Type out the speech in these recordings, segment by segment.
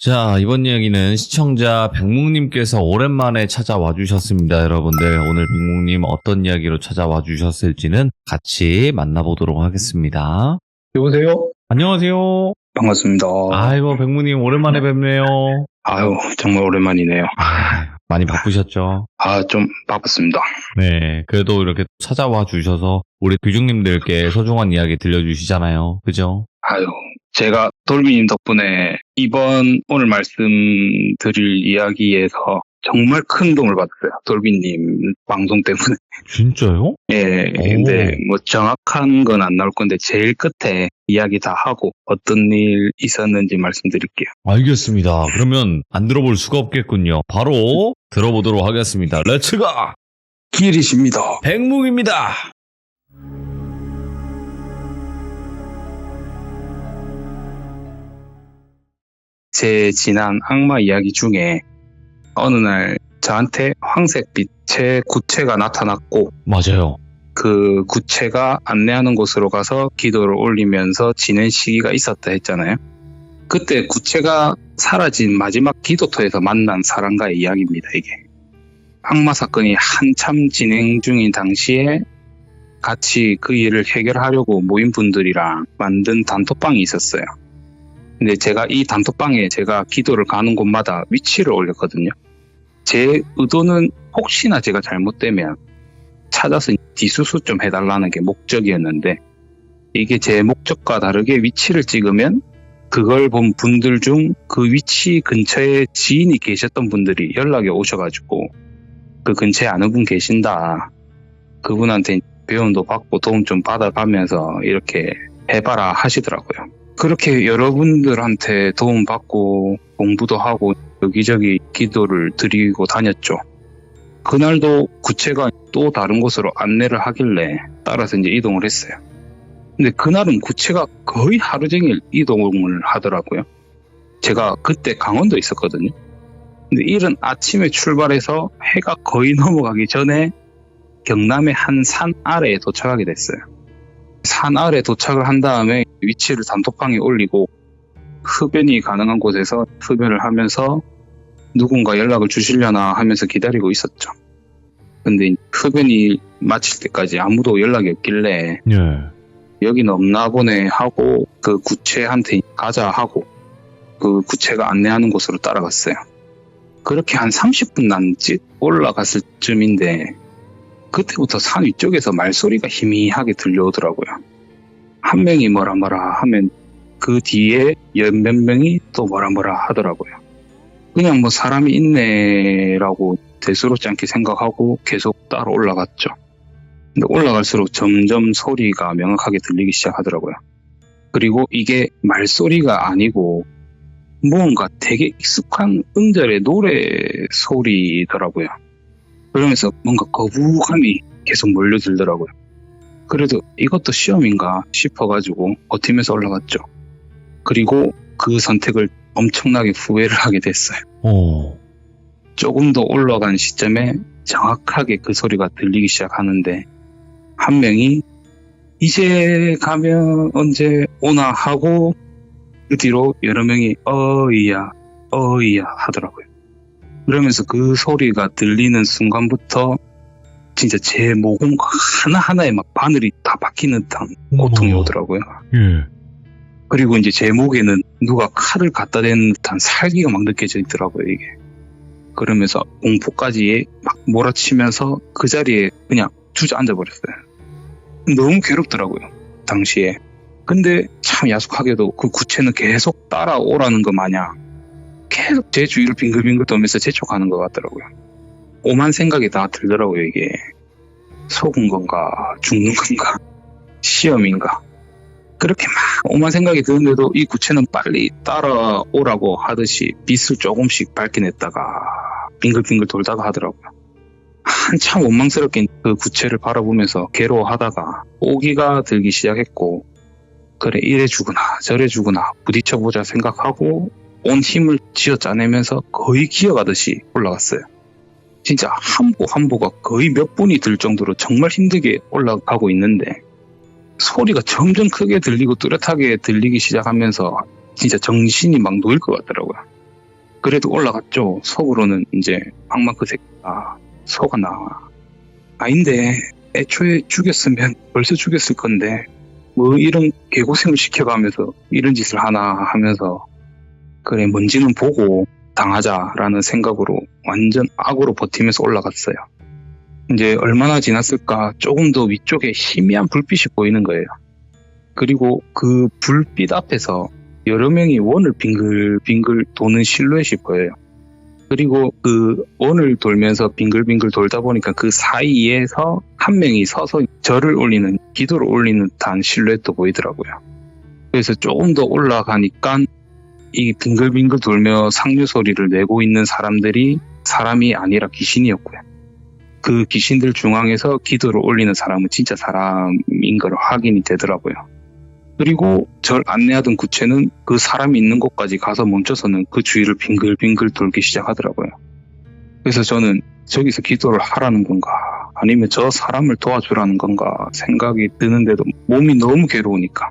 자, 이번 이야기는 시청자 백묵님께서 오랜만에 찾아와 주셨습니다. 여러분들, 오늘 백묵님 어떤 이야기로 찾아와 주셨을지는 같이 만나보도록 하겠습니다. 여보세요? 안녕하세요. 반갑습니다. 아이고, 백묵님 오랜만에 뵙네요. 아유, 정말 오랜만이네요. 많이 바쁘셨죠? 좀 바빴습니다. 네, 그래도 이렇게 찾아와 주셔서 우리 귀중님들께 소중한 이야기 들려주시잖아요. 그죠? 아유, 제가 돌비님 덕분에 오늘 말씀드릴 이야기에서 정말 큰 도움을 받았어요. 돌비님 방송 때문에. 진짜요? 예, 근데 뭐 정확한 건 안 나올 건데 제일 끝에 이야기 다 하고 어떤 일 있었는지 말씀드릴게요. 알겠습니다. 그러면 안 들어볼 수가 없겠군요. 바로 들어보도록 하겠습니다. 렛츠가! 길이십니다. 백묵입니다. 제 지난 악마 이야기 중에 어느 날 저한테 황색 빛의 구체가 나타났고 맞아요. 그 구체가 안내하는 곳으로 가서 기도를 올리면서 지낸 시기가 있었다 했잖아요. 그때 구체가 사라진 마지막 기도터에서 만난 사람과의 이야기입니다. 이게 악마 사건이 한참 진행 중인 당시에 같이 그 일을 해결하려고 모인 분들이랑 만든 단톡방이 있었어요. 근데 제가 이 단톡방에 제가 기도를 가는 곳마다 위치를 올렸거든요. 제 의도는 혹시나 제가 잘못되면 찾아서 디수수 좀 해달라는 게 목적이었는데, 이게 제 목적과 다르게 위치를 찍으면 그걸 본 분들 중 그 위치 근처에 지인이 계셨던 분들이 연락이 오셔가지고 그 근처에 아는 분 계신다, 그분한테 배움도 받고 도움 좀 받아가면서 이렇게 해봐라 하시더라고요. 그렇게 여러분들한테 도움받고 공부도 하고 여기저기 기도를 드리고 다녔죠. 그날도 구체가 또 다른 곳으로 안내를 하길래 따라서 이제 이동을 했어요. 근데 그날은 구체가 거의 하루 종일 이동을 하더라고요. 제가 그때 강원도에 있었거든요. 근데 이른 아침에 출발해서 해가 거의 넘어가기 전에 경남의 한 산 아래에 도착하게 됐어요. 산 아래 도착을 한 다음에 위치를 단톡방에 올리고 흡연이 가능한 곳에서 흡연을 하면서 누군가 연락을 주시려나 하면서 기다리고 있었죠. 근데 흡연이 마칠 때까지 아무도 연락이 없길래 예. 여기는 없나 보네 하고 그 구체한테 가자 하고 그 구체가 안내하는 곳으로 따라갔어요. 그렇게 한 30분 남짓 올라갔을 쯤인데 그때부터 산 위쪽에서 말소리가 희미하게 들려오더라고요. 한 명이 뭐라 하면 그 뒤에 몇 명이 또 뭐라 하더라고요. 그냥 뭐 사람이 있네라고 대수롭지 않게 생각하고 계속 따라 올라갔죠. 근데 올라갈수록 점점 소리가 명확하게 들리기 시작하더라고요. 그리고 이게 말소리가 아니고 뭔가 되게 익숙한 음절의 노래 소리더라고요. 그러면서 뭔가 거부감이 계속 몰려들더라고요. 그래도 이것도 시험인가 싶어가지고 버티면서 올라갔죠. 그리고 그 선택을 엄청나게 후회를 하게 됐어요. 조금 더 올라간 시점에 정확하게 그 소리가 들리기 시작하는데 한 명이 이제 가면 언제 오나 하고 그 뒤로 여러 명이 어이야 하더라고요. 그러면서 그 소리가 들리는 순간부터 진짜 제 모공 하나하나에 막 바늘이 다 박히는 듯한 고통이 오더라고요. 예. 그리고 이제 제 목에는 누가 칼을 갖다 대는 듯한 살기가 막 느껴져 있더라고요, 이게. 그러면서 공포까지 막 몰아치면서 그 자리에 그냥 주저앉아 버렸어요. 너무 괴롭더라고요, 당시에. 근데 참 야속하게도 그 구체는 계속 따라오라는 것 마냥 계속 제 주위를 빙글빙글 돌면서 재촉하는 것 같더라고요. 오만 생각이 다 들더라고요, 이게. 속은 건가, 죽는 건가, 시험인가. 그렇게 막 오만 생각이 드는데도 이 구체는 빨리 따라오라고 하듯이 빛을 조금씩 밝혀냈다가 빙글빙글 돌다가 하더라고요. 한참 원망스럽게 그 구체를 바라보면서 괴로워하다가 오기가 들기 시작했고, 그래 이래 주구나 저래 주구나 부딪혀보자 생각하고 온 힘을 쥐어짜내면서 거의 기어가듯이 올라갔어요. 진짜 한 보가 거의 몇 분이 들 정도로 정말 힘들게 올라가고 있는데 소리가 점점 크게 들리고 뚜렷하게 들리기 시작하면서 진짜 정신이 막 놓일 것 같더라고요. 그래도 올라갔죠. 속으로는 이제 악마 그 새끼가 속아나. 아닌데 애초에 죽였으면 벌써 죽였을 건데 뭐 이런 개고생을 시켜가면서 이런 짓을 하나 하면서 그래 뭔지는 보고 당하자라는 생각으로 완전 악으로 버티면서 올라갔어요. 이제 얼마나 지났을까 조금 더 위쪽에 희미한 불빛이 보이는 거예요. 그리고 그 불빛 앞에서 여러 명이 원을 빙글빙글 도는 실루엣이 보여요. 그리고 그 원을 돌면서 빙글빙글 돌다 보니까 그 사이에서 한 명이 서서 절을 올리는, 기도를 올리는 듯한 실루엣도 보이더라고요. 그래서 조금 더 올라가니까 이 빙글빙글 돌며 상류 소리를 내고 있는 사람들이 사람이 아니라 귀신이었고요. 그 귀신들 중앙에서 기도를 올리는 사람은 진짜 사람인 걸 확인이 되더라고요. 그리고 절 안내하던 구체는 그 사람이 있는 곳까지 가서 멈춰서는 그 주위를 빙글빙글 돌기 시작하더라고요. 그래서 저는 저기서 기도를 하라는 건가 아니면 저 사람을 도와주라는 건가 생각이 드는데도 몸이 너무 괴로우니까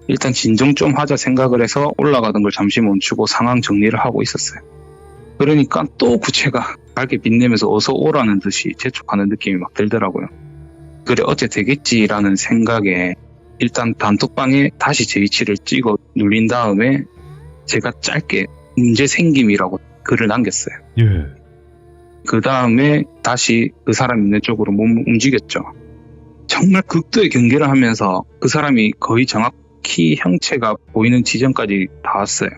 일단 진정 좀 하자 생각을 해서 올라가던 걸 잠시 멈추고 상황 정리를 하고 있었어요. 그러니까 또 구체가 밝게 빛내면서 어서 오라는 듯이 재촉하는 느낌이 막 들더라고요. 그래 어째 되겠지라는 생각에 일단 단톡방에 다시 제 위치를 찍어 눌린 다음에 제가 짧게 문제 생김이라고 글을 남겼어요. 예. 그 다음에 다시 그 사람 있는 쪽으로 몸을 움직였죠. 정말 극도의 경계를 하면서 그 사람이 거의 정확히 형체가 보이는 지점까지 다 왔어요.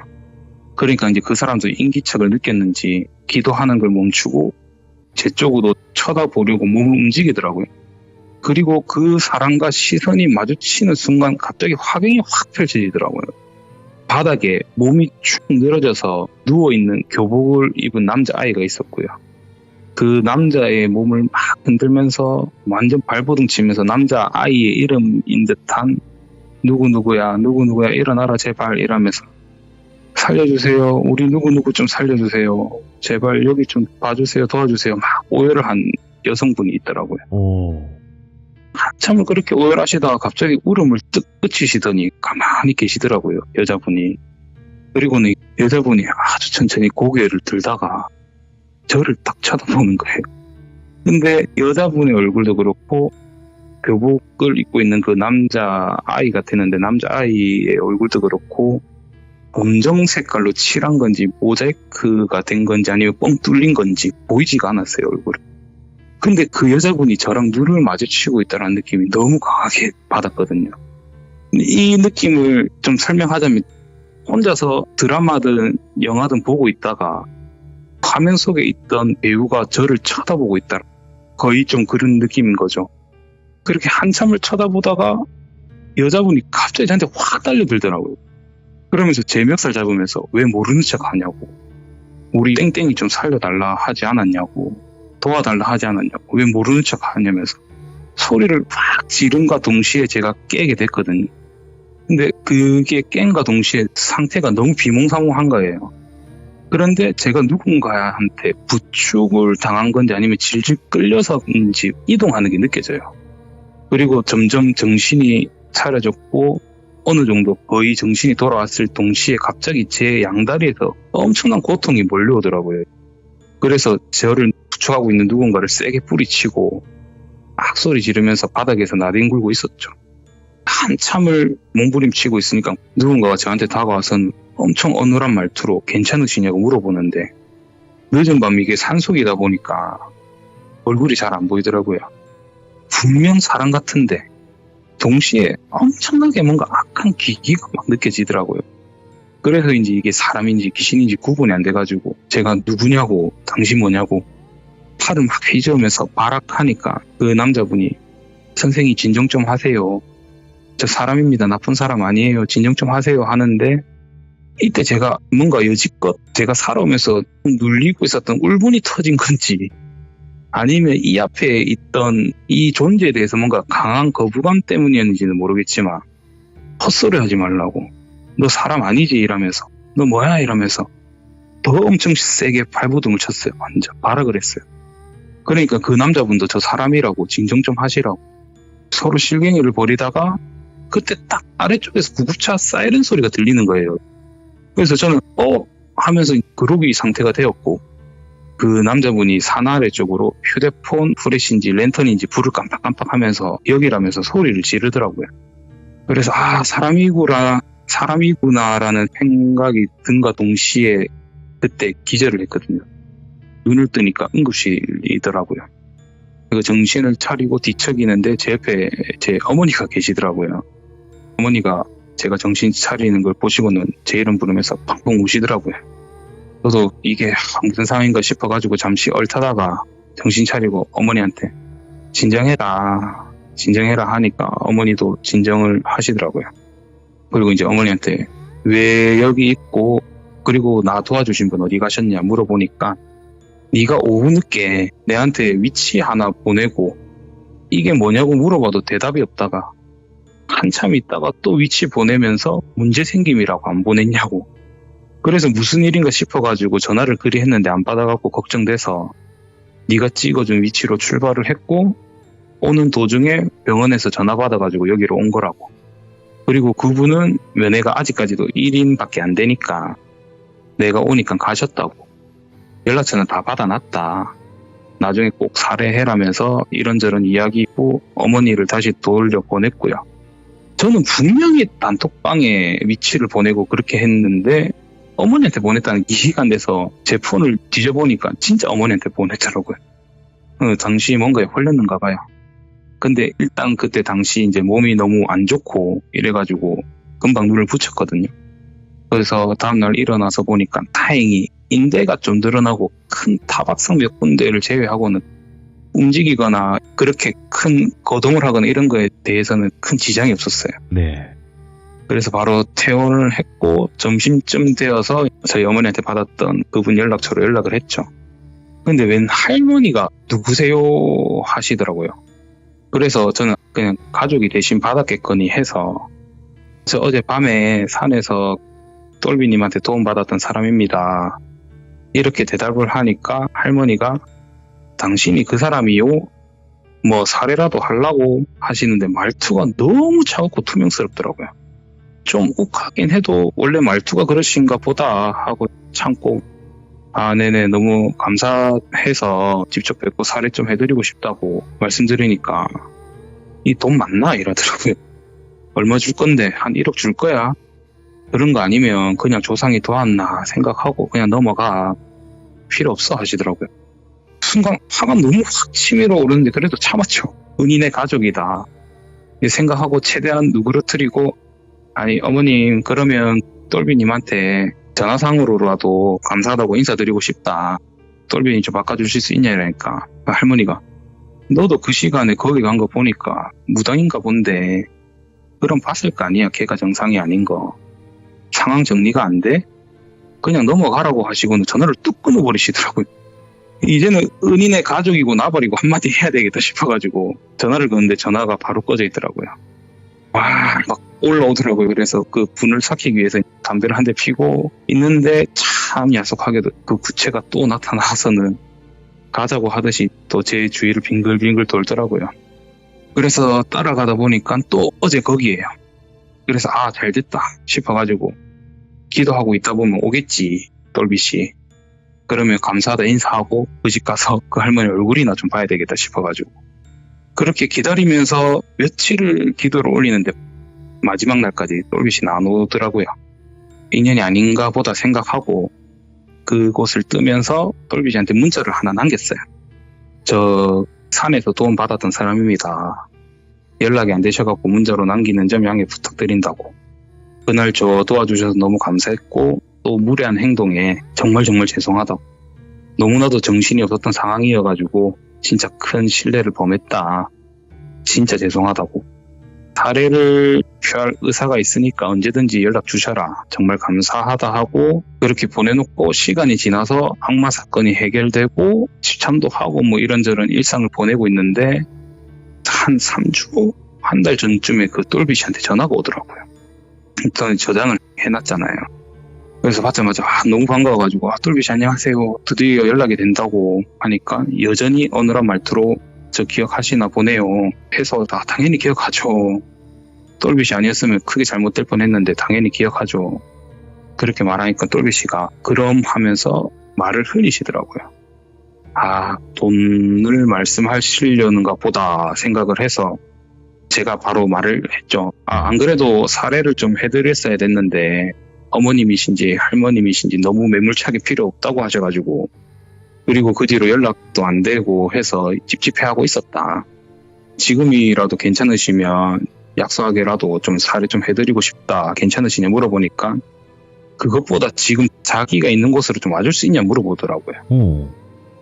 그러니까 이제 그 사람도 인기척을 느꼈는지 기도하는 걸 멈추고 제 쪽으로 쳐다보려고 몸을 움직이더라고요. 그리고 그 사람과 시선이 마주치는 순간 갑자기 화경이 확 펼쳐지더라고요. 바닥에 몸이 축 늘어져서 누워있는 교복을 입은 남자아이가 있었고요. 그 남자의 몸을 막 흔들면서 완전 발버둥 치면서 남자아이의 이름인 듯한 누구누구야 일어나라 제발 이러면서 살려주세요. 우리 누구누구 좀 살려주세요. 제발 여기 좀 봐주세요. 도와주세요. 막 오열을 한 여성분이 있더라고요. 한참을 그렇게 오열하시다가 갑자기 울음을 뜩 그치시더니 가만히 계시더라고요. 여자분이. 그리고는 여자분이 아주 천천히 고개를 들다가 저를 딱 쳐다보는 거예요. 근데 여자분의 얼굴도 그렇고 교복을 입고 있는 그 남자아이 같았는데 남자아이의 얼굴도 그렇고 검정 색깔로 칠한 건지 모자이크가 된 건지 아니면 뻥 뚫린 건지 보이지가 않았어요, 얼굴이. 근데 그 여자분이 저랑 눈을 마주치고 있다는 느낌이 너무 강하게 받았거든요. 이 느낌을 좀 설명하자면 혼자서 드라마든 영화든 보고 있다가 화면 속에 있던 배우가 저를 쳐다보고 있다. 거의 좀 그런 느낌인 거죠. 그렇게 한참을 쳐다보다가 여자분이 갑자기 저한테 확 달려들더라고요. 그러면서 제 멱살 잡으면서 왜 모르는 척 하냐고. 우리 땡땡이 좀 살려달라 하지 않았냐고. 도와달라 하지 않았냐고. 왜 모르는 척 하냐면서 소리를 확 지름과 동시에 제가 깨게 됐거든요. 근데 그게 깬과 동시에 상태가 너무 비몽사몽한 거예요. 그런데 제가 누군가한테 부축을 당한 건지 아니면 질질 끌려서인지 이동하는 게 느껴져요. 그리고 점점 정신이 차려졌고 어느 정도 거의 정신이 돌아왔을 동시에 갑자기 제 양다리에서 엄청난 고통이 몰려오더라고요. 그래서 저를 부축하고 있는 누군가를 세게 뿌리치고 막 소리 지르면서 바닥에서 나뒹굴고 있었죠. 한참을 몸부림치고 있으니까 누군가가 저한테 다가와서는 엄청 어눌한 말투로 괜찮으시냐고 물어보는데 늦은 밤 이게 산속이다 보니까 얼굴이 잘 안 보이더라고요. 분명 사람 같은데 동시에 엄청나게 뭔가 악한 기기가 막 느껴지더라고요. 그래서인지 이게 사람인지 귀신인지 구분이 안 돼가지고 제가 누구냐고 당신 뭐냐고 팔을 막 휘저으면서 발악하니까 그 남자분이 선생님 진정 좀 하세요. 저 사람입니다. 나쁜 사람 아니에요. 진정 좀 하세요 하는데 이때 제가 뭔가 여지껏 제가 살아오면서 눌리고 있었던 울분이 터진 건지 아니면 이 앞에 있던 이 존재에 대해서 뭔가 강한 거부감 때문이었는지는 모르겠지만 헛소리 하지 말라고 너 사람 아니지 이러면서 너 뭐야 이러면서 더 엄청 세게 발버둥을 쳤어요. 완전 발악을 했어요. 그러니까 그 남자분도 저 사람이라고 진정 좀 하시라고 서로 실갱이를 벌이다가 그때 딱 아래쪽에서 구급차 사이렌 소리가 들리는 거예요. 그래서 저는 하면서 그러기 상태가 되었고, 그 남자분이 산아래 쪽으로 휴대폰 플래시인지 랜턴인지 불을 깜빡깜빡하면서 여기라면서 소리를 지르더라고요. 그래서 사람이구나라는 생각이 든과 동시에 그때 기절을 했거든요. 눈을 뜨니까 응급실이더라고요. 그리고 정신을 차리고 뒤척이는데 제 옆에 제 어머니가 계시더라고요. 어머니가 제가 정신 차리는 걸 보시고는 제 이름 부르면서 펑펑 우시더라고요. 저도 이게 무슨 상황인가 싶어가지고 잠시 얼타다가 정신 차리고 어머니한테 진정해라 하니까 어머니도 진정을 하시더라고요. 그리고 이제 어머니한테 왜 여기 있고 그리고 나 도와주신 분 어디 가셨냐 물어보니까 네가 오후 늦게 내한테 위치 하나 보내고 이게 뭐냐고 물어봐도 대답이 없다가 한참 있다가 또 위치 보내면서 문제 생김이라고 안 보냈냐고. 그래서 무슨 일인가 싶어가지고 전화를 그리 했는데 안 받아갖고 걱정돼서 네가 찍어준 위치로 출발을 했고 오는 도중에 병원에서 전화 받아가지고 여기로 온 거라고. 그리고 그분은 면회가 아직까지도 1인밖에 안 되니까 내가 오니까 가셨다고. 연락처는 다 받아놨다. 나중에 꼭 살해해라면서 이런저런 이야기고 어머니를 다시 돌려보냈고요. 저는 분명히 단톡방에 위치를 보내고 그렇게 했는데 어머니한테 보냈다는 이해가 안 돼서 제 폰을 뒤져보니까 진짜 어머니한테 보냈더라고요. 당시 뭔가에 홀렸는가 봐요. 근데 일단 그때 당시 이제 몸이 너무 안 좋고 이래가지고 금방 눈을 붙였거든요. 그래서 다음날 일어나서 보니까 다행히 인대가 좀 늘어나고 큰 타박상 몇 군데를 제외하고는 움직이거나 그렇게 큰 거동을 하거나 이런 거에 대해서는 큰 지장이 없었어요. 네. 그래서 바로 퇴원을 했고 점심쯤 되어서 저희 어머니한테 받았던 그분 연락처로 연락을 했죠. 근데 웬 할머니가 누구세요 하시더라고요. 그래서 저는 그냥 가족이 대신 받았겠거니 해서 저 어제 밤에 산에서 똘비님한테 도움받았던 사람입니다. 이렇게 대답을 하니까 할머니가 당신이 그 사람이요? 뭐 살해라도 하려고 하시는데 말투가 너무 차갑고 투명스럽더라고요. 좀 욱하긴 해도 원래 말투가 그러신가 보다 하고 참고 네네 너무 감사해서 직접 뵙고 살해 좀 해드리고 싶다고 말씀드리니까 이 돈 맞나 이러더라고요. 얼마 줄 건데 한 1억 줄 거야. 그런 거 아니면 그냥 조상이 도왔나 생각하고 그냥 넘어가. 필요 없어 하시더라고요. 순간 화가 너무 확 치밀어 오르는데 그래도 참았죠. 은인의 가족이다. 생각하고 최대한 누그러뜨리고 아니 어머님 그러면 똘비님한테 전화상으로라도 감사하다고 인사드리고 싶다. 똘비님 좀 바꿔주실 수 있냐 이러니까 할머니가 너도 그 시간에 거기 간 거 보니까 무당인가 본데 그럼 봤을 거 아니야. 걔가 정상이 아닌 거. 상황 정리가 안 돼? 그냥 넘어가라고 하시고는 전화를 뚝 끊어버리시더라고요. 이제는 은인의 가족이고 나버리고 한마디 해야 되겠다 싶어가지고 전화를 거는데 전화가 바로 꺼져 있더라고요. 와, 막 올라오더라고요. 그래서 그 분을 삭히기 위해서 담배를 한 대 피고 있는데 참 야속하게도 그 구체가 또 나타나서는 가자고 하듯이 또 제 주위를 빙글빙글 돌더라고요. 그래서 따라가다 보니까 또 어제 거기에요. 그래서 잘 됐다 싶어가지고 기도하고 있다 보면 오겠지 똘비씨. 그러면 감사하다 인사하고 그 집 가서 그 할머니 얼굴이나 좀 봐야 되겠다 싶어가지고 그렇게 기다리면서 며칠을 기도를 올리는데 마지막 날까지 똘비씨는 안 오더라고요. 인연이 아닌가 보다 생각하고 그곳을 뜨면서 똘비씨한테 문자를 하나 남겼어요. 저 산에서 도움 받았던 사람입니다. 연락이 안 되셔갖고 문자로 남기는 점 양해 부탁드린다고. 그날 저 도와주셔서 너무 감사했고 또 무례한 행동에 정말 죄송하다고. 너무나도 정신이 없었던 상황이어가지고 진짜 큰 실례를 범했다. 진짜 죄송하다고. 살해를 피할 의사가 있으니까 언제든지 연락 주셔라. 정말 감사하다 하고 그렇게 보내놓고 시간이 지나서 악마 사건이 해결되고 집참도 하고 뭐 이런저런 일상을 보내고 있는데 한 3주? 한 달 전쯤에 그 똘비씨한테 전화가 오더라고요. 일단 저장을 해놨잖아요. 그래서 받자마자 너무 반가워가지고 똘비씨 안녕하세요. 드디어 연락이 된다고 하니까 여전히 어눌한 말투로 저 기억하시나 보네요. 해서 당연히 기억하죠. 똘비씨 아니었으면 크게 잘못될 뻔했는데 당연히 기억하죠. 그렇게 말하니까 똘비 씨가 그럼 하면서 말을 흘리시더라고요. 돈을 말씀하시려는가 보다 생각을 해서 제가 바로 말을 했죠. 안 그래도 사례를 좀 해드렸어야 됐는데 어머님이신지 할머님이신지 너무 매몰차게 필요 없다고 하셔가지고, 그리고 그 뒤로 연락도 안 되고 해서 찝찝해하고 있었다. 지금이라도 괜찮으시면 약속하게라도 좀 사례 좀 해드리고 싶다. 괜찮으시냐 물어보니까 그것보다 지금 자기가 있는 곳으로 좀 와줄 수 있냐 물어보더라고요.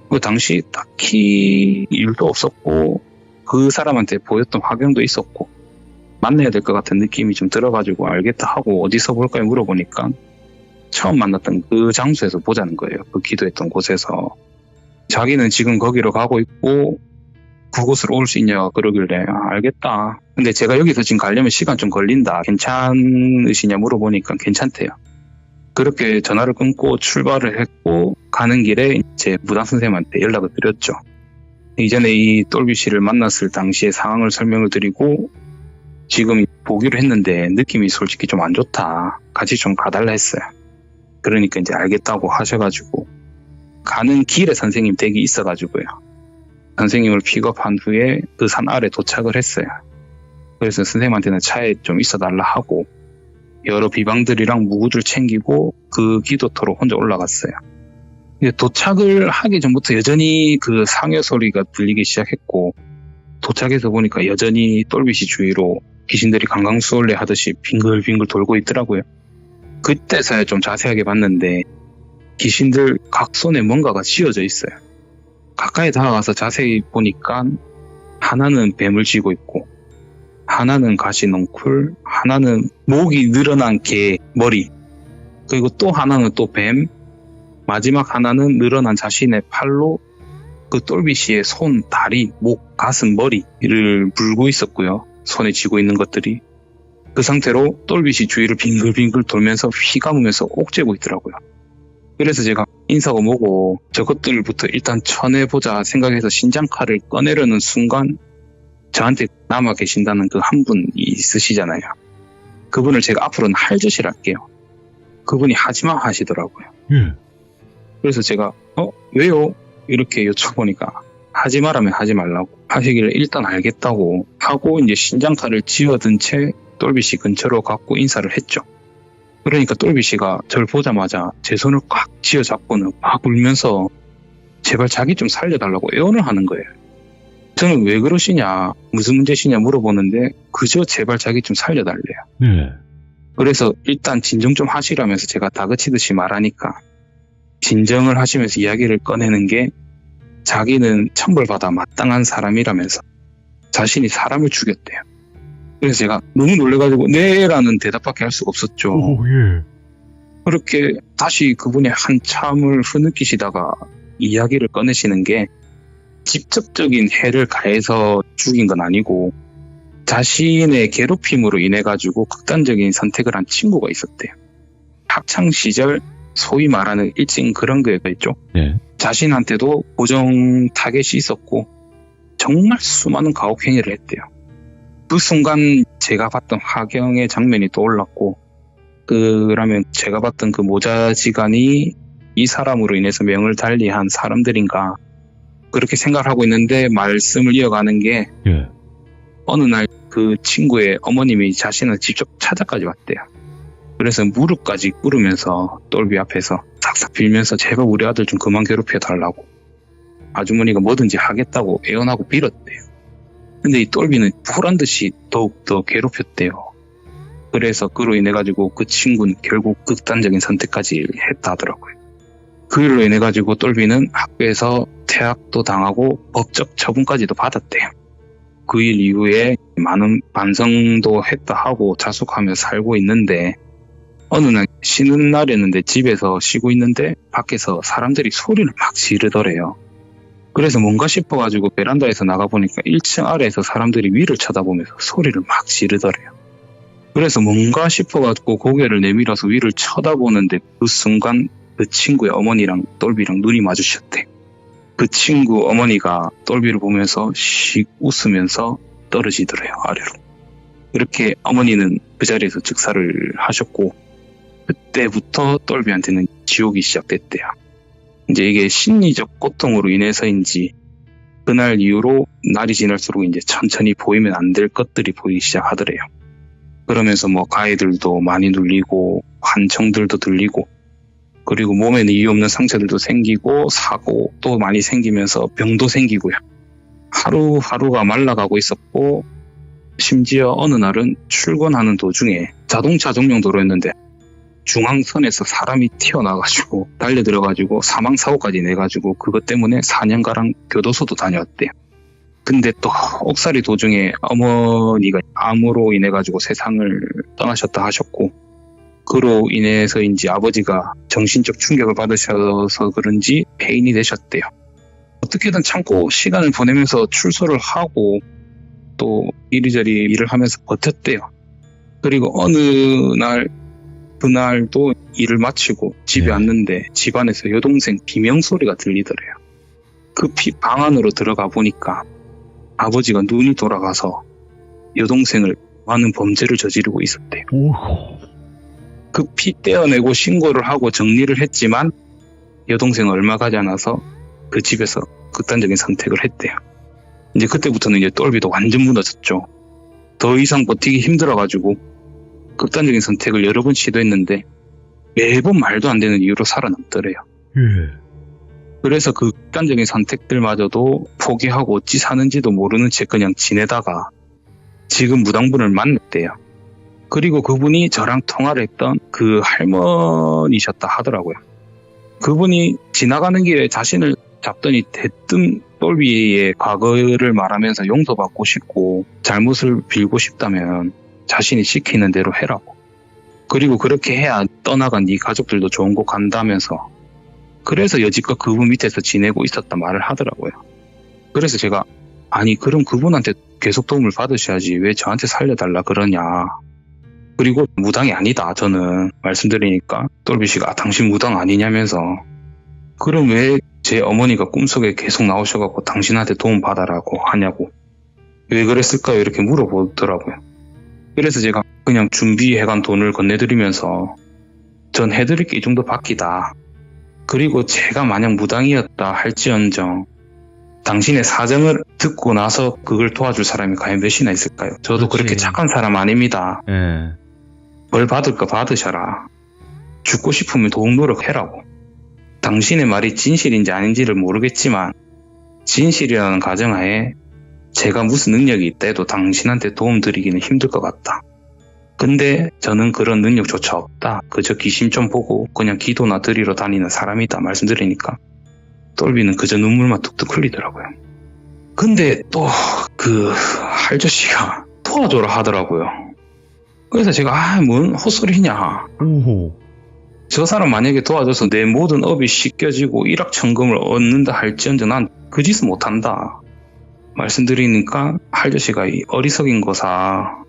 그 당시 딱히 일도 없었고 그 사람한테 보였던 화경도 있었고 만나야 될 것 같은 느낌이 좀 들어가지고 알겠다 하고 어디서 볼까요 물어보니까 처음 만났던 그 장소에서 보자는 거예요. 그 기도했던 곳에서. 자기는 지금 거기로 가고 있고 그곳으로 올 수 있냐 그러길래 알겠다. 근데 제가 여기서 지금 가려면 시간 좀 걸린다. 괜찮으시냐 물어보니까 괜찮대요. 그렇게 전화를 끊고 출발을 했고 가는 길에 제 무당 선생님한테 연락을 드렸죠. 이전에 이 똘비 씨를 만났을 당시의 상황을 설명을 드리고 지금 보기로 했는데 느낌이 솔직히 좀 안 좋다. 같이 좀 가달라 했어요. 그러니까 이제 알겠다고 하셔가지고 가는 길에 선생님 댁이 있어가지고요. 선생님을 픽업한 후에 그 산 아래 도착을 했어요. 그래서 선생님한테는 차에 좀 있어달라 하고 여러 비방들이랑 무구들 챙기고 그 기도터로 혼자 올라갔어요. 도착을 하기 전부터 여전히 그 상여 소리가 들리기 시작했고 도착해서 보니까 여전히 똘비씨 주위로 귀신들이 강강수월래 하듯이 빙글빙글 돌고 있더라고요. 그때서야 좀 자세하게 봤는데 귀신들 각 손에 뭔가가 쥐어져 있어요. 가까이 다가가서 자세히 보니까 하나는 뱀을 쥐고 있고 하나는 가시넝쿨, 하나는 목이 늘어난 개 머리, 그리고 또 하나는 또 뱀, 마지막 하나는 늘어난 자신의 팔로 그 똘비씨의 손, 다리, 목, 가슴, 머리를 물고 있었고요. 손에 쥐고 있는 것들이. 그 상태로 똘비씨 주위를 빙글빙글 돌면서 휘감으면서 옥죄고 있더라고요. 그래서 제가 인사가 뭐고 저것들부터 일단 쳐내보자 생각해서 신장칼을 꺼내려는 순간 저한테 남아 계신다는 그 한 분이 있으시잖아요. 그분을 제가 앞으로는 할짓이라 할게요. 그분이 하지마 하시더라고요. 그래서 제가 왜요? 이렇게 여쭤보니까 하지 말라면 하지 말라고 하시길래 일단 알겠다고 하고 이제 신장칼을 쥐어든 채 똘비씨 근처로 갖고 인사를 했죠. 그러니까 똘비씨가 저를 보자마자 제 손을 꽉 쥐어잡고는 막 울면서 제발 자기 좀 살려달라고 애원을 하는 거예요. 저는 왜 그러시냐, 무슨 문제시냐 물어보는데 그저 제발 자기 좀 살려달래요. 그래서 일단 진정 좀 하시라면서 제가 다그치듯이 말하니까 진정을 하시면서 이야기를 꺼내는 게 자기는 천벌받아 마땅한 사람이라면서 자신이 사람을 죽였대요. 그래서 제가 너무 놀래가지고 네라는 대답밖에 할 수가 없었죠. 그렇게 다시 그분이 한참을 흐느끼시다가 이야기를 꺼내시는 게 직접적인 해를 가해서 죽인 건 아니고 자신의 괴롭힘으로 인해 가지고 극단적인 선택을 한 친구가 있었대요. 학창 시절 소위 말하는 일진 그런 거가 있죠. 네. 자신한테도 고정 타겟이 있었고 정말 수많은 가혹행위를 했대요. 그 순간 제가 봤던 화경의 장면이 떠올랐고 그러면 제가 봤던 그 모자지간이 이 사람으로 인해서 명을 달리한 사람들인가 그렇게 생각을 하고 있는데 말씀을 이어가는 게 어느 날 그 친구의 어머님이 자신을 직접 찾아까지 왔대요. 그래서 무릎까지 꿇으면서 똘비 앞에서 싹싹 빌면서 제발 우리 아들 좀 그만 괴롭혀 달라고 아주머니가 뭐든지 하겠다고 애원하고 빌었대요. 근데 이 똘비는 보란듯이 더욱더 괴롭혔대요. 그래서 그로 인해 가지고 그 친구는 결국 극단적인 선택까지 했다 하더라고요. 그로 인해 가지고 똘비는 학교에서 퇴학도 당하고 법적 처분까지도 받았대요. 그 일 이후에 많은 반성도 했다 하고 자숙하며 살고 있는데 어느 날 쉬는 날이었는데 집에서 쉬고 있는데 밖에서 사람들이 소리를 막 지르더래요. 그래서 뭔가 싶어가지고 베란다에서 나가보니까 1층 아래에서 사람들이 위를 쳐다보면서 소리를 막 지르더래요. 그래서 뭔가 싶어가지고 고개를 내밀어서 위를 쳐다보는데 그 순간 그 친구의 어머니랑 똘비랑 눈이 마주쳤대. 그 친구 어머니가 똘비를 보면서 씩 웃으면서 떨어지더래요, 아래로. 이렇게 어머니는 그 자리에서 즉사를 하셨고 그때부터 똘비한테는 지옥이 시작됐대요. 이제 이게 심리적 고통으로 인해서인지 그날 이후로 날이 지날수록 이제 천천히 보이면 안 될 것들이 보이기 시작하더래요. 그러면서 뭐 가해들도 많이 눌리고 환청들도 들리고 그리고 몸에는 이유 없는 상처들도 생기고 사고도 많이 생기면서 병도 생기고요. 하루하루가 말라가고 있었고 심지어 어느 날은 출근하는 도중에 자동차 전용 도로였는데 중앙선에서 사람이 튀어나와가지고 달려들어가지고 사망사고까지 내가지고 그것 때문에 4년가량 교도소도 다녔대요. 근데 또 옥살이 도중에 어머니가 암으로 인해가지고 세상을 떠나셨다 하셨고 그로 인해서인지 아버지가 정신적 충격을 받으셔서 그런지 폐인이 되셨대요. 어떻게든 참고 시간을 보내면서 출소를 하고 또 이리저리 일을 하면서 버텼대요. 그리고 어느 날 그날도 일을 마치고 집에 왔는데 집안에서 여동생 비명소리가 들리더래요. 급히 방 안으로 들어가 보니까 아버지가 눈이 돌아가서 여동생을 많은 범죄를 저지르고 있었대요. 급히 떼어내고 신고를 하고 정리를 했지만 여동생은 얼마 가지 않아서 그 집에서 극단적인 선택을 했대요. 이제 그때부터는 이제 똘비도 완전 무너졌죠. 더 이상 버티기 힘들어가지고 극단적인 선택을 여러 번 시도했는데 매번 말도 안 되는 이유로 살아남더래요. 그래서 그 극단적인 선택들마저도 포기하고 어찌 사는지도 모르는 채 그냥 지내다가 지금 무당분을 만났대요. 그리고 그분이 저랑 통화를 했던 그 할머니셨다 하더라고요. 그분이 지나가는 길에 자신을 잡더니 대뜸 똘비의 과거를 말하면서 용서받고 싶고 잘못을 빌고 싶다면 자신이 시키는 대로 해라고. 그리고 그렇게 해야 떠나간 네 가족들도 좋은 곳 간다면서 그래서 여지껏 그분 밑에서 지내고 있었단 말을 하더라고요. 그래서 제가 아니 그럼 그분한테 계속 도움을 받으셔야지 왜 저한테 살려달라 그러냐. 그리고 무당이 아니다 저는 말씀드리니까 똘비씨가 당신 무당 아니냐면서 그럼 왜 제 어머니가 꿈속에 계속 나오셔갖고 당신한테 도움 받아라고 하냐고 왜 그랬을까요 이렇게 물어보더라고요. 그래서 제가 그냥 준비해간 돈을 건네드리면서 전 해드릴 게 이 정도 밖이다. 그리고 제가 만약 무당이었다 할지언정 당신의 사정을 듣고 나서 그걸 도와줄 사람이 과연 몇이나 있을까요? 저도 그렇지. 그렇게 착한 사람 아닙니다. 예. 벌 받을 거 받으셔라. 죽고 싶으면 도움 노력해라고. 당신의 말이 진실인지 아닌지를 모르겠지만 진실이라는 가정하에 제가 무슨 능력이 있다 해도 당신한테 도움 드리기는 힘들 것 같다. 근데 저는 그런 능력조차 없다. 그저 귀신 좀 보고 그냥 기도나 드리러 다니는 사람이다 말씀드리니까 똘비는 그저 눈물만 뚝뚝 흘리더라고요. 근데 또 그 할저씨가 도와줘라 하더라고요. 그래서 제가 뭔 헛소리냐. 저 사람 만약에 도와줘서 내 모든 업이 씻겨지고 일확천금을 얻는다 할지언정 난 그 짓은 못한다. 말씀드리니까 할저씨가 이 어리석인 거사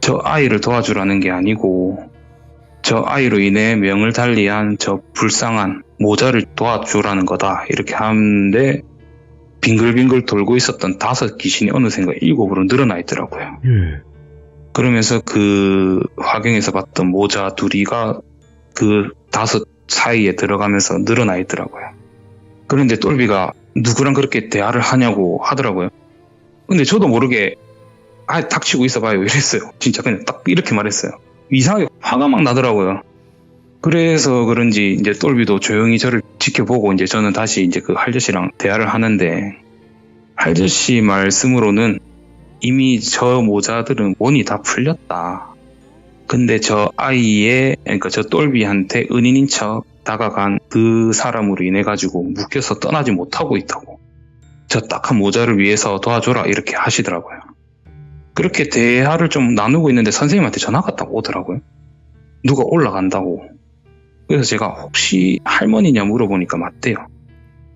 저 아이를 도와주라는 게 아니고 저 아이로 인해 명을 달리한 저 불쌍한 모자를 도와주라는 거다 이렇게 하는데 빙글빙글 돌고 있었던 5 귀신이 어느샌가 7으로 늘어나 있더라고요. 그러면서 그 화경에서 봤던 모자 2이가 그 5 사이에 들어가면서 늘어나 있더라고요. 그런데 똘비가 누구랑 그렇게 대화를 하냐고 하더라고요. 근데 저도 모르게 닥치고 있어봐요 이랬어요. 진짜 그냥 딱 이렇게 말했어요. 이상하게 화가 막 나더라고요. 그래서 그런지 이제 똘비도 조용히 저를 지켜보고 이제 저는 다시 이제 그 할저씨랑 대화를 하는데 할저씨 말씀으로는 이미 저 모자들은 원이 다 풀렸다. 근데 저 아이의 그러니까 저 똘비한테 은인인 척 다가간 그 사람으로 인해 가지고 묶여서 떠나지 못하고 있다고. 저 딱한 모자를 위해서 도와줘라 이렇게 하시더라고요. 그렇게 대화를 좀 나누고 있는데 선생님한테 전화가 딱 오더라고요. 누가 올라간다고. 그래서 제가 혹시 할머니냐 물어보니까 맞대요.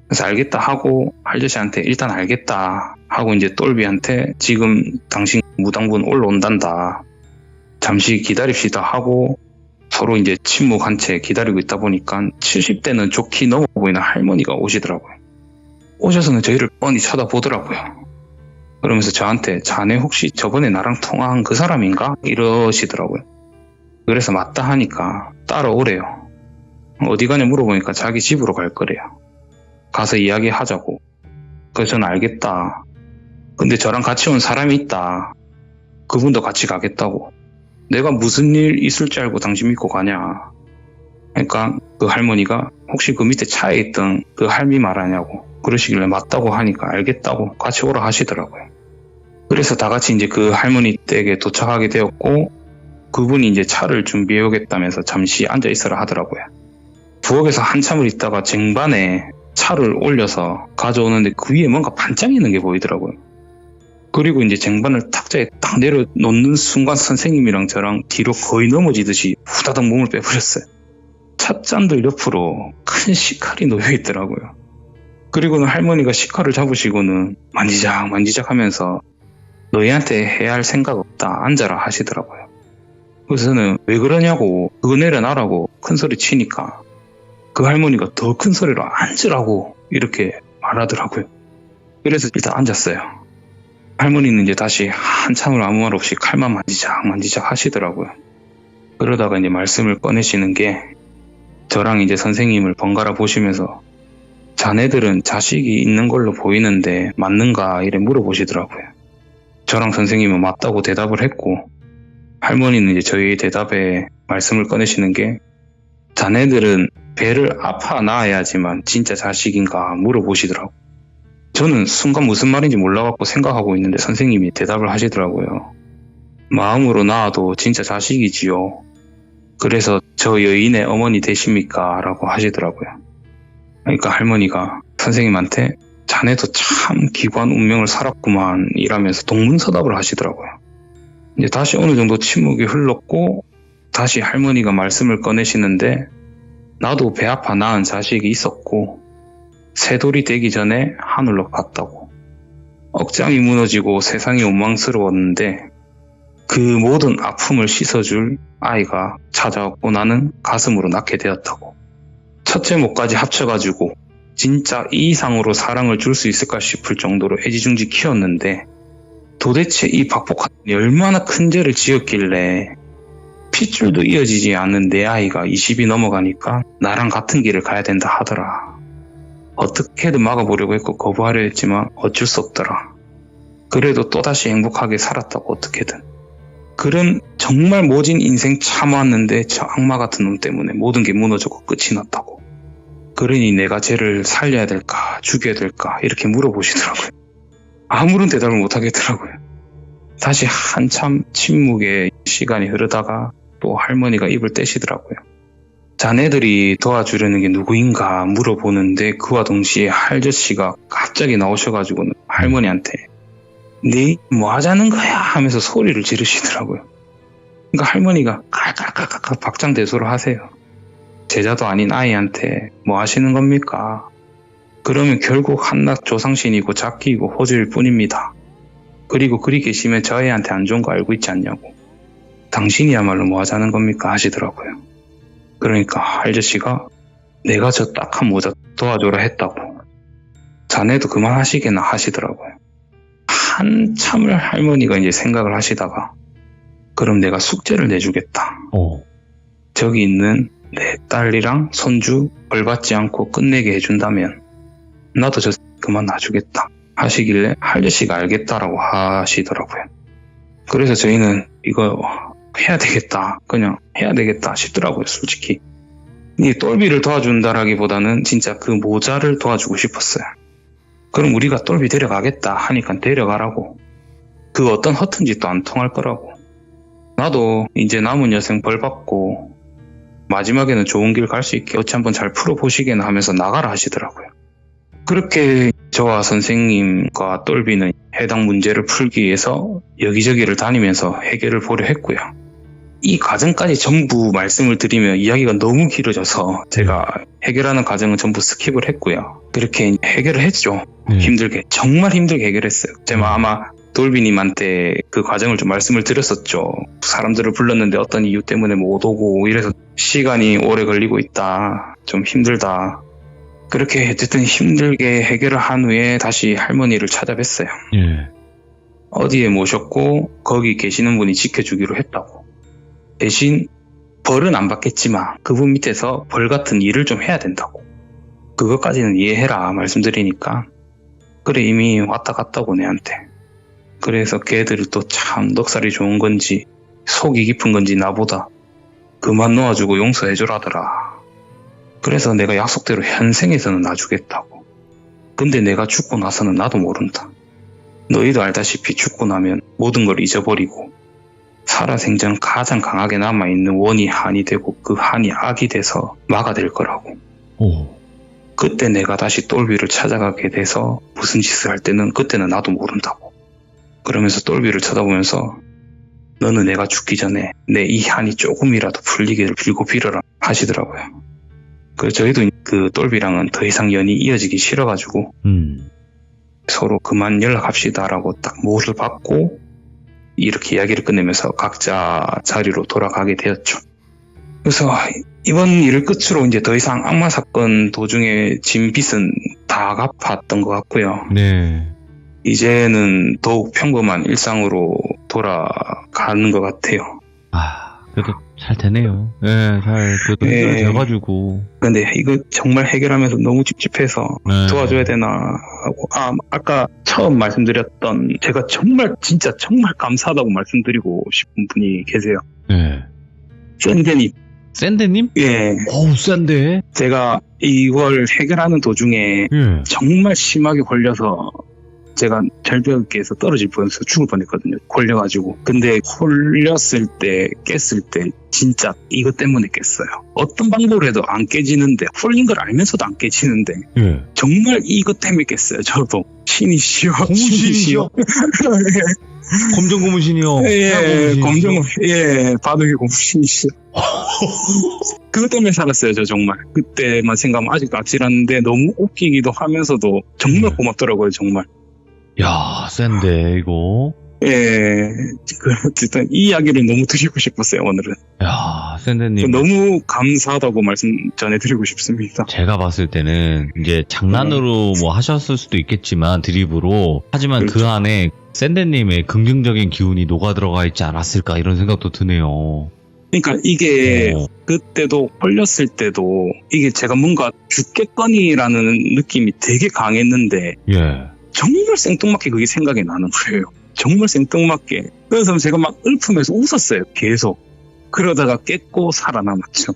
그래서 알겠다 하고 할저씨한테 일단 알겠다 하고 이제 똘비한테 지금 당신 무당분 올라온단다. 잠시 기다립시다 하고 서로 이제 침묵한 채 기다리고 있다 보니까 70대는 좋게 넘어 보이는 할머니가 오시더라고요. 오셔서는 저희를 뻔히 쳐다보더라고요. 그러면서 저한테 자네 혹시 저번에 나랑 통화한 그 사람인가? 이러시더라고요. 그래서 맞다 하니까 따라오래요. 어디 가냐 물어보니까 자기 집으로 갈 거래요. 가서 이야기하자고. 그래서 저는 알겠다. 근데 저랑 같이 온 사람이 있다. 그분도 같이 가겠다고. 내가 무슨 일 있을 줄 알고 당신 믿고 가냐. 그러니까 그 할머니가 혹시 그 밑에 차에 있던 그 할미 말하냐고 그러시길래 맞다고 하니까 알겠다고 같이 오라 하시더라고요. 그래서 다 같이 이제 그 할머니 댁에 도착하게 되었고, 그분이 이제 차를 준비해 오겠다면서 잠시 앉아 있으라 하더라고요. 부엌에서 한참을 있다가 쟁반에 차를 올려서 가져오는데 그 위에 뭔가 반짝이는 게 보이더라고요. 그리고 이제 쟁반을 탁자에 딱 내려놓는 순간 선생님이랑 저랑 뒤로 거의 넘어지듯이 후다닥 몸을 빼버렸어요. 찻잔들 옆으로 큰 식칼이 놓여 있더라고요. 그리고는 할머니가 식칼을 잡으시고는 만지작 하면서 너희한테 해야 할 생각 없다, 앉아라 하시더라고요. 그래서 저는 왜 그러냐고, 그거 내려놔라고 큰 소리 치니까 그 할머니가 더 큰 소리로 앉으라고 이렇게 말하더라고요. 그래서 일단 앉았어요. 할머니는 이제 다시 한참을 아무 말 없이 칼만 만지작 하시더라고요. 그러다가 이제 말씀을 꺼내시는 게, 저랑 이제 선생님을 번갈아 보시면서 자네들은 자식이 있는 걸로 보이는데 맞는가 이래 물어보시더라고요. 저랑 선생님은 맞다고 대답을 했고, 할머니는 이제 저희 대답에 말씀을 꺼내시는 게, 자네들은 배를 아파 낳아야지만 진짜 자식인가 물어보시더라고요. 저는 순간 무슨 말인지 몰라갖고 생각하고 있는데 선생님이 대답을 하시더라고요. 마음으로 낳아도 진짜 자식이지요. 그래서 저 여인의 어머니 되십니까? 라고 하시더라고요. 그러니까 할머니가 선생님한테 자네도 참 기구한 운명을 살았구만 이라면서 동문서답을 하시더라고요. 이제 다시 어느 정도 침묵이 흘렀고 다시 할머니가 말씀을 꺼내시는데, 나도 배 아파 낳은 자식이 있었고 새돌이 되기 전에 하늘로 갔다고. 억장이 무너지고 세상이 원망스러웠는데 그 모든 아픔을 씻어줄 아이가 찾아왔고 나는 가슴으로 낳게 되었다고. 첫째 목까지 합쳐가지고 진짜 이 이상으로 사랑을 줄 수 있을까 싶을 정도로 애지중지 키웠는데, 도대체 이 박복한 얼마나 큰 죄를 지었길래 핏줄도 이어지지 않는 내 아이가 20이 넘어가니까 나랑 같은 길을 가야 된다 하더라. 어떻게든 막아보려고 했고 거부하려 했지만 어쩔 수 없더라. 그래도 또다시 행복하게 살았다고 어떻게든. 그런 정말 모진 인생 참았는데 저 악마 같은 놈 때문에 모든 게 무너졌고 끝이 났다고. 그러니 내가 쟤를 살려야 될까 죽여야 될까 이렇게 물어보시더라고요. 아무런 대답을 못 하겠더라고요. 다시 한참 침묵의 시간이 흐르다가 또 할머니가 입을 떼시더라고요. 자네들이 도와주려는 게 누구인가 물어보는데 그와 동시에 할저씨가 갑자기 나오셔가지고 할머니한테 네 뭐 하자는 거야 하면서 소리를 지르시더라고요. 그러니까 할머니가 깔깔깔깔 박장대소를 하세요. 제자도 아닌 아이한테 뭐 하시는 겁니까? 그러면 결국 한낱 조상신이고 잡기이고 호주일 뿐입니다. 그리고 그리 계시면 저 애한테 안 좋은 거 알고 있지 않냐고. 당신이야말로 뭐 하자는 겁니까 하시더라고요. 그러니까 할저씨가 내가 저 딱한 모자 도와줘라 했다고. 자네도 그만하시게나 하시더라고요. 한참을 할머니가 이제 생각을 하시다가 그럼 내가 숙제를 내주겠다. 저기 있는 내 딸이랑 손주 벌 받지 않고 끝내게 해준다면 나도 저 그만 놔주겠다 하시길래 할저씨가 알겠다라고 하시더라고요. 그래서 저희는 이거 해야 되겠다, 그냥 해야 되겠다 싶더라고요. 솔직히 이 똘비를 도와준다라기보다는 진짜 그 모자를 도와주고 싶었어요. 그럼 우리가 똘비 데려가겠다 하니까 데려가라고. 그 어떤 허튼 짓도 안 통할 거라고. 나도 이제 남은 여생 벌 받고 마지막에는 좋은 길 갈 수 있게 어찌 한번 잘 풀어보시게나 하면서 나가라 하시더라고요. 그렇게 저와 선생님과 똘비는 해당 문제를 풀기 위해서 여기저기를 다니면서 해결을 보려 했고요. 이 과정까지 전부 말씀을 드리면 이야기가 너무 길어져서 제가 해결하는 과정은 전부 스킵을 했고요. 그렇게 해결을 했죠. 힘들게, 정말 힘들게 해결했어요. 제가 아마 돌비님한테 그 과정을 좀 말씀을 드렸었죠. 사람들을 불렀는데 어떤 이유 때문에 못 오고 이래서 시간이 오래 걸리고 있다, 좀 힘들다. 그렇게 어쨌든 힘들게 해결을 한 후에 다시 할머니를 찾아뵀어요. 어디에 모셨고 거기 계시는 분이 지켜주기로 했다고. 대신 벌은 안 받겠지만 그분 밑에서 벌 같은 일을 좀 해야 된다고. 그것까지는 이해해라 말씀드리니까 그래 이미 왔다 갔다고 내한테. 그래서 걔들이 또 참 넉살이 좋은 건지 속이 깊은 건지 나보다 그만 놓아주고 용서해주라더라. 그래서 내가 약속대로 현생에서는 놔주겠다고. 근데 내가 죽고 나서는 나도 모른다. 너희도 알다시피 죽고 나면 모든 걸 잊어버리고 살아생전 가장 강하게 남아있는 원이 한이 되고 그 한이 악이 돼서 마가 될 거라고. 오. 그때 내가 다시 똘비를 찾아가게 돼서 무슨 짓을 할 때는 그때는 나도 모른다고. 그러면서 똘비를 쳐다보면서 너는 내가 죽기 전에 내 이 한이 조금이라도 풀리기를 빌고 빌어라 하시더라고요. 그래서 저희도 그 똘비랑은 더 이상 연이 이어지기 싫어가지고 서로 그만 연락합시다라고 딱 못을 받고 이렇게 이야기를 끝내면서 각자 자리로 돌아가게 되었죠. 그래서 이번 일을 끝으로 이제 더 이상 악마 사건 도중에 진 빚은 다 갚았던 것 같고요. 네. 이제는 더욱 평범한 일상으로 돌아가는 것 같아요. 아, 그래도 잘 되네요. 네, 그래도 네. 해결돼가지고. 근데 이거 정말 해결하면서 너무 찝찝해서 네. 도와줘야 되나 하고, 아까 처음 말씀드렸던 제가 정말 진짜 정말 감사하다고 말씀드리고 싶은 분이 계세요. 네. 샌데님. 샌데님? 예. 어우, 샌데? 제가 이걸 해결하는 도중에 예. 정말 심하게 걸려서 제가 절벽에서 떨어질 뻔해서 죽을 뻔했거든요. 걸려가지고. 근데 걸렸을 때 깼을 때 진짜 이것 때문에 깼어요. 어떤 방법으로 해도 안 깨지는데 홀린 걸 알면서도 안 깨지는데 예. 정말 이것 때문에 깼어요. 저도 신이시여. 고무신이시여? 검정 고무신이요. 예, 예, 바둑이 고무신이시여. 그것 때문에 살았어요, 저 정말. 그때만 생각하면 아직도 아찔한데 너무 웃기기도 하면서도 정말 고맙더라고요, 정말. 야, 샌데, 이거. 예, 어쨌든 이 이야기를 너무 드리고 싶었어요, 오늘은. 야, 샌데님. 너무 감사하다고 말씀 전해드리고 싶습니다. 제가 봤을 때는 이제 장난으로 뭐 하셨을 수도 있겠지만 드립으로 하지만 그 그렇죠. 안에 샌데님의 긍정적인 기운이 녹아 들어가 있지 않았을까 이런 생각도 드네요. 그러니까 이게 어. 그때도 홀렸을 때도 이게 제가 뭔가 죽겠거니라는 느낌이 되게 강했는데 예. 정말 생뚱맞게 그게 생각이 나는 거예요. 정말 생뚱맞게. 그래서 제가 막 읊으면서 웃었어요. 계속. 그러다가 깼고 살아남았죠.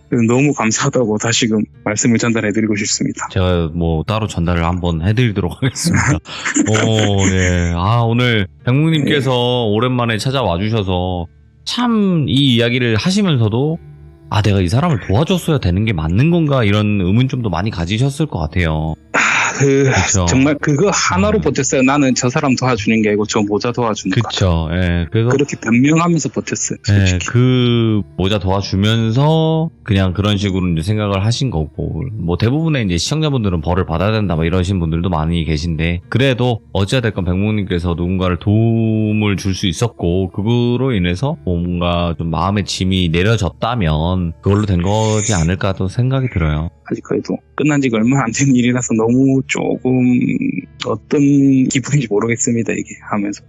그래서 너무 감사하다고 다시금 말씀을 전달해드리고 싶습니다. 제가 뭐 따로 전달을 한번 해드리도록 하겠습니다. 네. 오늘 백묵님께서 오랜만에 찾아와 주셔서 참 이 이야기를 하시면서도 내가 이 사람을 도와줬어야 되는 게 맞는 건가 이런 의문점도 많이 가지셨을 것 같아요. 그쵸. 정말 그거 하나로 버텼어요. 나는 저 사람 도와주는 게 아니고 저 모자 도와주는 거. 그쵸. 예. 그래서 그렇게 변명하면서 버텼어요. 네, 솔직히. 그 모자 도와주면서 그냥 그런 식으로 이제 생각을 하신 거고 뭐 대부분의 이제 시청자분들은 벌을 받아야 된다 막 이러신 분들도 많이 계신데 그래도 어찌됐건 백묵님께서 누군가를 도움을 줄 수 있었고 그거로 인해서 뭔가 좀 마음의 짐이 내려졌다면 그걸로 된 거지 않을까 또 생각이 들어요. 아직 그래도 끝난 지가 얼마 안 된 일이라서 너무 조금 어떤 기분인지 모르겠습니다. 이게 하면서.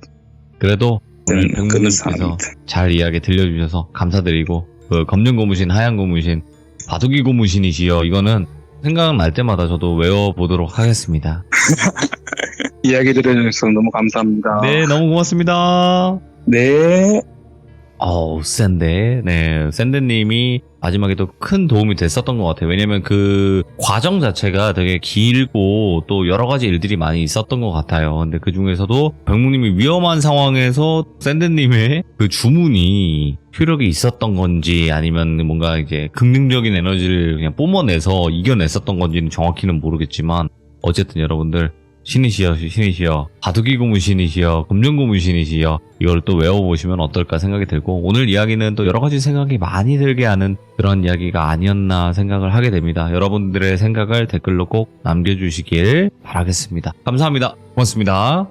그래도 오늘 그런 백묵님께서 사람입니다. 잘 이야기 들려주셔서 감사드리고 그 검정 고무신, 하얀 고무신, 바둑이 고무신이시여 이거는 생각날 때마다 저도 외워보도록 하겠습니다. 이야기 들어주셔서 너무 감사합니다. 네, 너무 고맙습니다. 네. 샌데. 네, 샌데님이 마지막에도 큰 도움이 됐었던 것 같아요. 왜냐면 그 과정 자체가 되게 길고 또 여러 가지 일들이 많이 있었던 것 같아요. 근데 그 중에서도 백묵님이 위험한 상황에서 샌데님의 그 주문이 효력이 있었던 건지 아니면 뭔가 이제 긍정적인 에너지를 그냥 뿜어내서 이겨냈었던 건지는 정확히는 모르겠지만 어쨌든 여러분들 신이시여, 바둑이 고무신이시여, 검정 고무신이시여 이걸 또 외워보시면 어떨까 생각이 들고 오늘 이야기는 또 여러 가지 생각이 많이 들게 하는 그런 이야기가 아니었나 생각을 하게 됩니다. 여러분들의 생각을 댓글로 꼭 남겨주시길 바라겠습니다. 감사합니다. 고맙습니다.